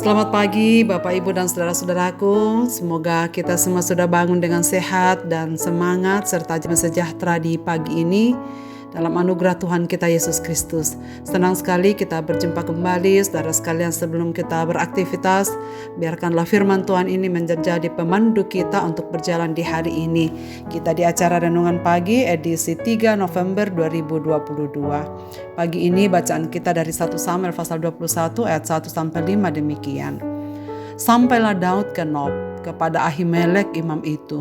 Selamat pagi Bapak Ibu dan saudara-saudaraku. Semoga kita semua sudah bangun dengan sehat dan semangat serta sejahtera di pagi ini dalam anugerah Tuhan kita Yesus Kristus. Senang sekali kita berjumpa kembali saudara sekalian. Sebelum kita beraktivitas, biarkanlah firman Tuhan ini menjadi pemandu kita untuk berjalan di hari ini. Kita di acara Renungan Pagi edisi 3 November 2022. Pagi ini bacaan kita dari 1 Samuel pasal 21 ayat 1-5 demikian. Sampailah Daud ke Nob kepada Ahimelek imam itu.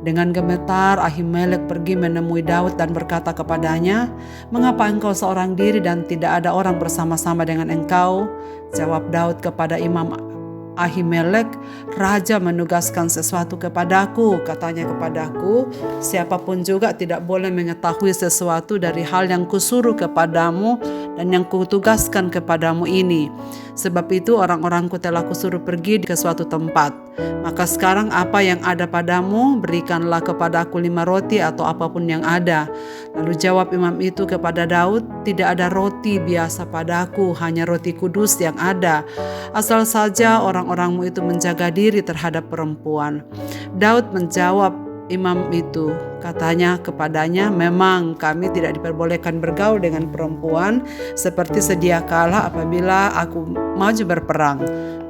Dengan gemetar Ahimelek pergi menemui Daud dan berkata kepadanya, "Mengapa engkau seorang diri dan tidak ada orang bersama-sama dengan engkau?" Jawab Daud kepada imam Ahimelek, "Raja menugaskan sesuatu kepadaku," katanya kepadaku, "siapapun juga tidak boleh mengetahui sesuatu dari hal yang kusuruh kepadamu dan yang kutugaskan kepadamu ini. Sebab itu orang-orangku telah kusuruh pergi ke suatu tempat. Maka sekarang apa yang ada padamu, berikanlah kepadaku 5 roti atau apapun yang ada." Lalu jawab imam itu kepada Daud, "Tidak ada roti biasa padaku, hanya roti kudus yang ada. Asal saja orang-orangmu itu menjaga diri terhadap perempuan." Daud menjawab imam itu, katanya kepadanya, "Memang kami tidak diperbolehkan bergaul dengan perempuan seperti sedia kala apabila aku maju berperang.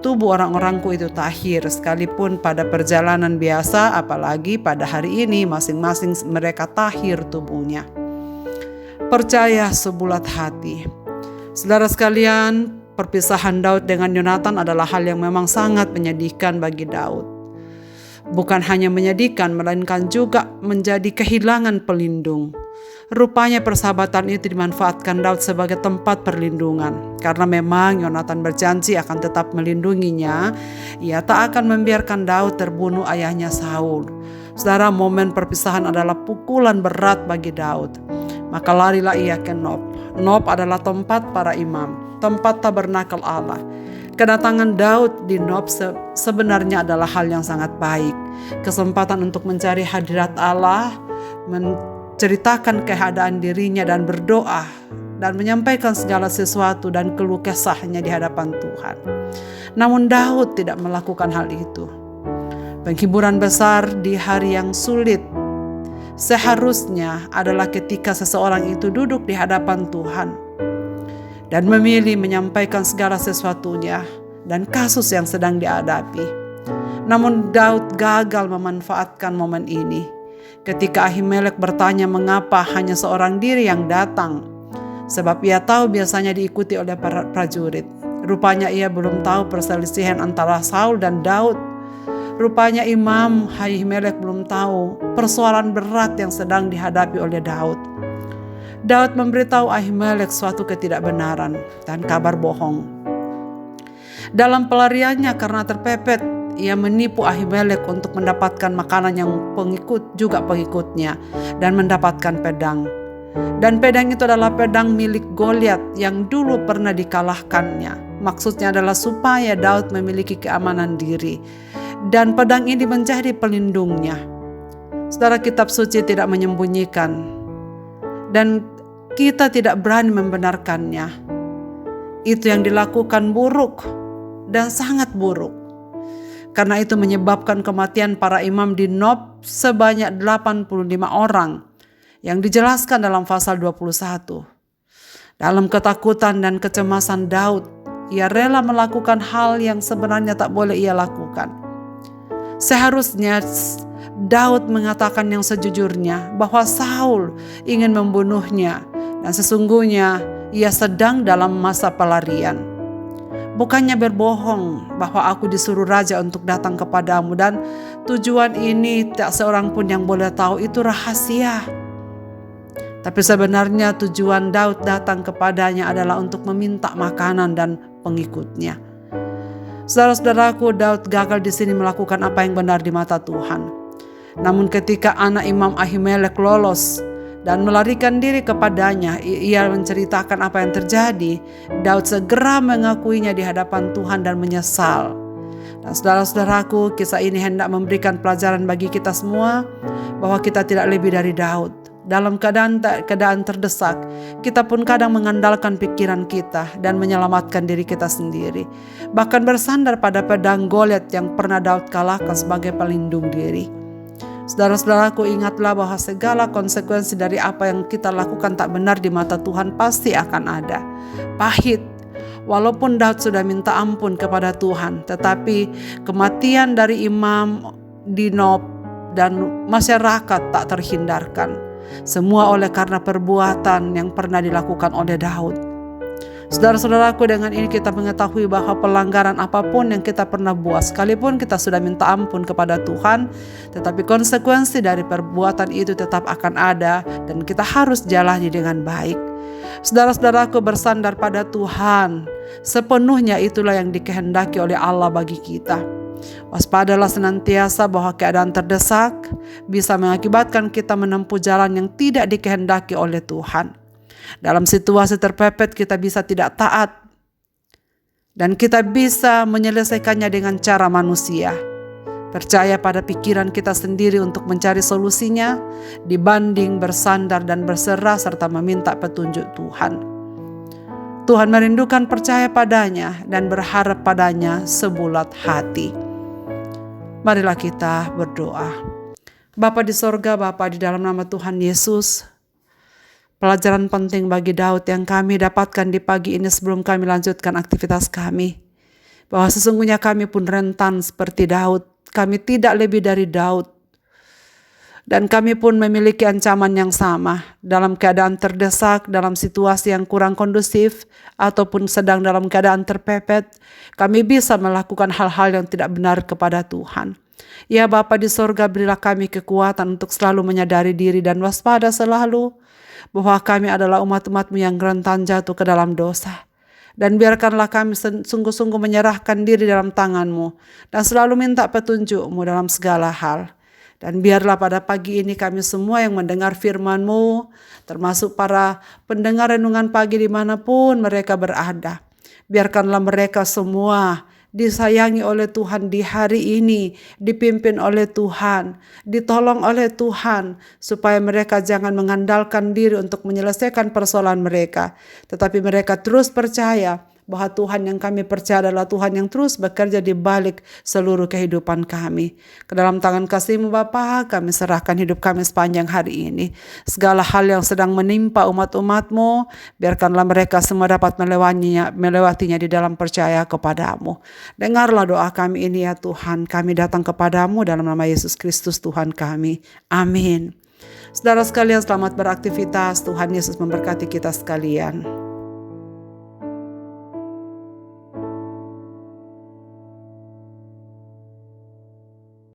Tubuh orang-orangku itu tahir, sekalipun pada perjalanan biasa, apalagi pada hari ini masing-masing mereka tahir tubuhnya." Percaya sebulat hati. Saudara sekalian, perpisahan Daud dengan Yonatan adalah hal yang memang sangat menyedihkan bagi Daud. Bukan hanya menyedihkan, melainkan juga menjadi kehilangan pelindung. Rupanya persahabatan itu dimanfaatkan Daud sebagai tempat perlindungan. Karena memang Yonatan berjanji akan tetap melindunginya, ia tak akan membiarkan Daud terbunuh ayahnya Saul. Saudara, momen perpisahan adalah pukulan berat bagi Daud. Maka larilah ia ke Nob. Nob adalah tempat para imam, tempat tabernakel Allah. Kedatangan Daud di Nob sebenarnya adalah hal yang sangat baik. Kesempatan untuk mencari hadirat Allah, menceritakan keadaan dirinya dan berdoa, dan menyampaikan segala sesuatu dan keluh kesahnya di hadapan Tuhan. Namun Daud tidak melakukan hal itu. Penghiburan besar di hari yang sulit seharusnya adalah ketika seseorang itu duduk di hadapan Tuhan dan memilih menyampaikan segala sesuatunya dan kasus yang sedang dihadapi. Namun Daud gagal memanfaatkan momen ini. Ketika Ahimelek bertanya mengapa hanya seorang diri yang datang, sebab ia tahu biasanya diikuti oleh para prajurit. Rupanya ia belum tahu perselisihan antara Saul dan Daud. Rupanya imam Ahimelek belum tahu persoalan berat yang sedang dihadapi oleh Daud. Daud memberitahu Ahimelek suatu ketidakbenaran dan kabar bohong. Dalam pelariannya karena terpepet, ia menipu Ahimelek untuk mendapatkan makanan yang pengikutnya dan mendapatkan pedang. Dan pedang itu adalah pedang milik Goliat yang dulu pernah dikalahkannya. Maksudnya adalah supaya Daud memiliki keamanan diri. Dan pedang ini menjadi pelindungnya. Saudara, kitab suci tidak menyembunyikan. Dan kita tidak berani membenarkannya. Itu yang dilakukan buruk dan sangat buruk. Karena itu menyebabkan kematian para imam di Nob sebanyak 85 orang yang dijelaskan dalam pasal 21. Dalam ketakutan dan kecemasan Daud, ia rela melakukan hal yang sebenarnya tak boleh ia lakukan. Seharusnya Daud mengatakan yang sejujurnya bahwa Saul ingin membunuhnya dan sesungguhnya ia sedang dalam masa pelarian. Bukannya berbohong bahwa aku disuruh raja untuk datang kepadamu dan tujuan ini tak seorang pun yang boleh tahu, itu rahasia. Tapi sebenarnya tujuan Daud datang kepadanya adalah untuk meminta makanan dan pengikutnya. Saudara-saudaraku, Daud gagal di sini melakukan apa yang benar di mata Tuhan. Namun ketika anak imam Ahimelek lolos dan melarikan diri kepadanya, ia menceritakan apa yang terjadi. Daud segera mengakuinya di hadapan Tuhan dan menyesal. Dan saudara-saudaraku, kisah ini hendak memberikan pelajaran bagi kita semua bahwa kita tidak lebih dari Daud. dalam keadaan terdesak, kita pun kadang mengandalkan pikiran kita dan menyelamatkan diri kita sendiri. Bahkan bersandar pada pedang Goliat yang pernah Daud kalahkan sebagai pelindung diri. Saudara-saudaraku, ingatlah bahwa segala konsekuensi dari apa yang kita lakukan tak benar di mata Tuhan pasti akan ada. Pahit. Walaupun Daud sudah minta ampun kepada Tuhan, tetapi kematian dari Imam di Nob dan masyarakat tak terhindarkan. Semua oleh karena perbuatan yang pernah dilakukan oleh Daud. Saudara-saudaraku, dengan ini kita mengetahui bahwa pelanggaran apapun yang kita pernah buat, sekalipun kita sudah minta ampun kepada Tuhan, tetapi konsekuensi dari perbuatan itu tetap akan ada dan kita harus jalani dengan baik. Saudara-saudaraku, bersandar pada Tuhan, sepenuhnya itulah yang dikehendaki oleh Allah bagi kita. Waspadalah senantiasa bahwa keadaan terdesak bisa mengakibatkan kita menempuh jalan yang tidak dikehendaki oleh Tuhan. Dalam situasi terpepet kita bisa tidak taat dan kita bisa menyelesaikannya dengan cara manusia. Percaya pada pikiran kita sendiri untuk mencari solusinya dibanding bersandar dan berserah serta meminta petunjuk Tuhan. Tuhan merindukan percaya padanya dan berharap padanya sebulat hati. Marilah kita berdoa. Bapa di sorga, Bapa di dalam nama Tuhan Yesus, pelajaran penting bagi Daud yang kami dapatkan di pagi ini sebelum kami lanjutkan aktivitas kami. Bahwa sesungguhnya kami pun rentan seperti Daud. Kami tidak lebih dari Daud. Dan kami pun memiliki ancaman yang sama. Dalam keadaan terdesak, dalam situasi yang kurang kondusif, ataupun sedang dalam keadaan terpepet, kami bisa melakukan hal-hal yang tidak benar kepada Tuhan. Ya Bapa di sorga, berilah kami kekuatan untuk selalu menyadari diri dan waspada selalu bahwa kami adalah umat-umat-Mu yang rentan jatuh ke dalam dosa. Dan biarkanlah kami sungguh-sungguh menyerahkan diri dalam tangan-Mu dan selalu minta petunjuk-Mu dalam segala hal. Dan biarlah pada pagi ini kami semua yang mendengar firman-Mu, termasuk para pendengar renungan pagi dimanapun mereka berada, biarkanlah mereka semua disayangi oleh Tuhan di hari ini, dipimpin oleh Tuhan, ditolong oleh Tuhan, supaya mereka jangan mengandalkan diri untuk menyelesaikan persoalan mereka, tetapi mereka terus percaya bahwa Tuhan yang kami percaya adalah Tuhan yang terus bekerja di balik seluruh kehidupan kami. Ke dalam tangan kasih-Mu Bapa, kami serahkan hidup kami sepanjang hari ini. Segala hal yang sedang menimpa umat-umat-Mu, biarkanlah mereka semua dapat melewatinya di dalam percaya kepada-Mu. Dengarlah doa kami ini ya Tuhan, kami datang kepada-Mu dalam nama Yesus Kristus Tuhan kami. Amin. Saudara sekalian, selamat beraktivitas. Tuhan Yesus memberkati kita sekalian.